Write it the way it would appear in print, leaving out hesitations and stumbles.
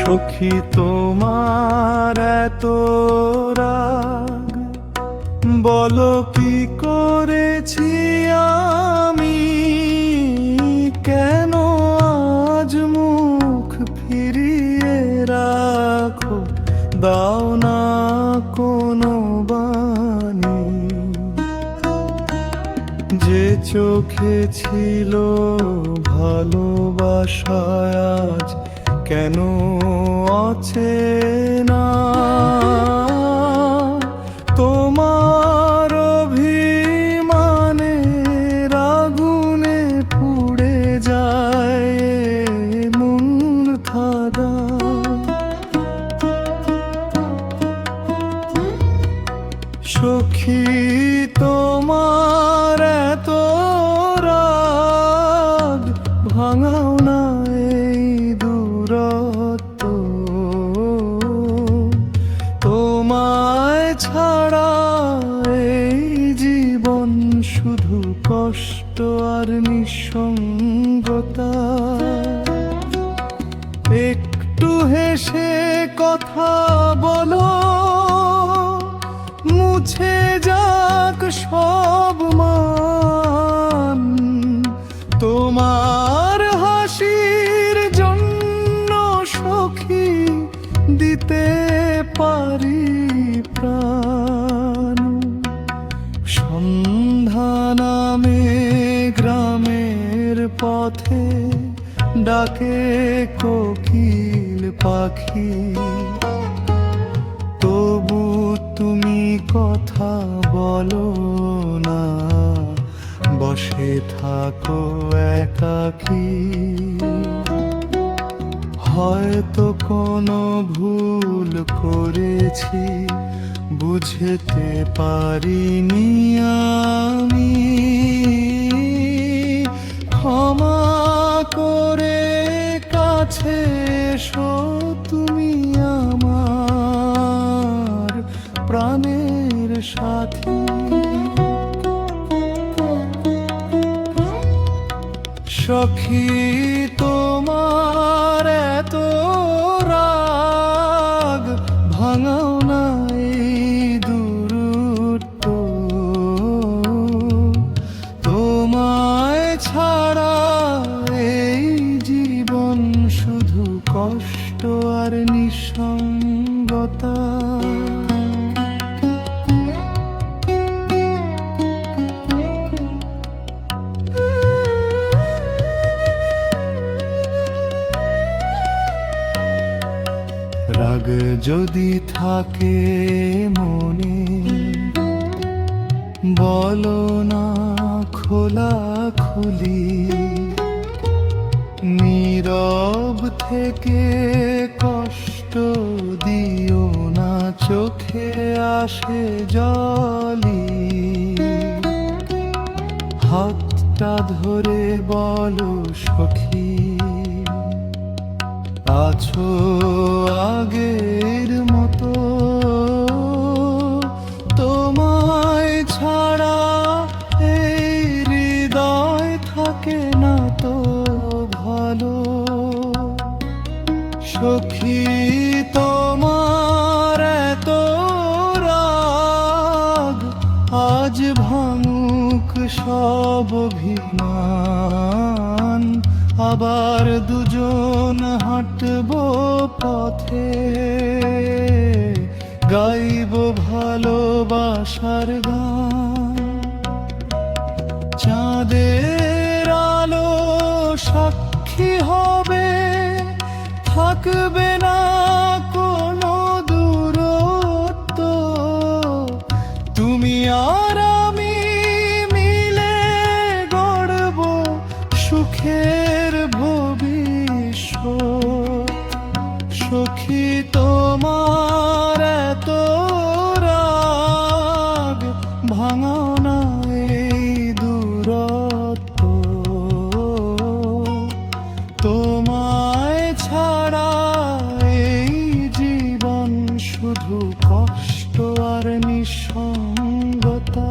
সখী তোমার এত রাগ, বলো কি করেছি আমি, কেন আজ মুখ ফিরিয়ে রাখো, দাও না কোনো বাণী। যে চোখে ছিল ভালোবাসা আজ কেন অচেনা, তোমার অভিমানের আগুনে পুড়ে যায় মূর্ধা। সখী তোমার এত রাগ, ভাঙাও না এই দূরত্ব, তোমায় ছাড়া এই জীবন শুধু কষ্ট আর নিঃসঙ্গতা। একটু হেসে কথা বলো, মুছে যাক সব মান, তোমার হাসির জন্য সখী দিতে পারি প্রাণ। সন্ধ্যা নামে গ্রামের পথে ডাকে কোকিল পাখি, তবু তুমি কথা বলো না, বসে থাকো একাকী। হয়তো কোনো ভুল করেছি, বুঝতে পারিনি আমি, ক্ষমা করে কাছে এসো তুমি আমার প্রাণের সাথী। সখী তোমার এত রাগ, ভাঙাও না এই দূরত্ব, তোমায় ছাড়া এই জীবন শুধু কষ্ট আর নিঃসঙ্গতা। রাগ যদি থাকে মনে, বলো না খোলা খুলি, নীরব থেকে কষ্ট দিও না, চোখে আসে জলি। হাতটা ধরে বলো সখী, আছো আগের মতো, তোমায় ছাড়া এই হৃদয় থাকে না তো ভালো। সখী তোমার এত রাগ, আজ ভাঙুক সব অভিমান, আবার দুজন হাঁটবো পথে, গাইবো ভালোবাসার গান। চাঁদের আলো সাক্ষী হবে, থাকবে না কোনো দূরত্ব, তুমি আর আমি মিলে গড়বো সুখের ভবিষ্যৎ। সখী তোমার এত রাগ, ভাঙাও না এই দূরত্ব, তোমায় ছাড়া এই জীবন শুধু কষ্ট আর নিঃসঙ্গতা।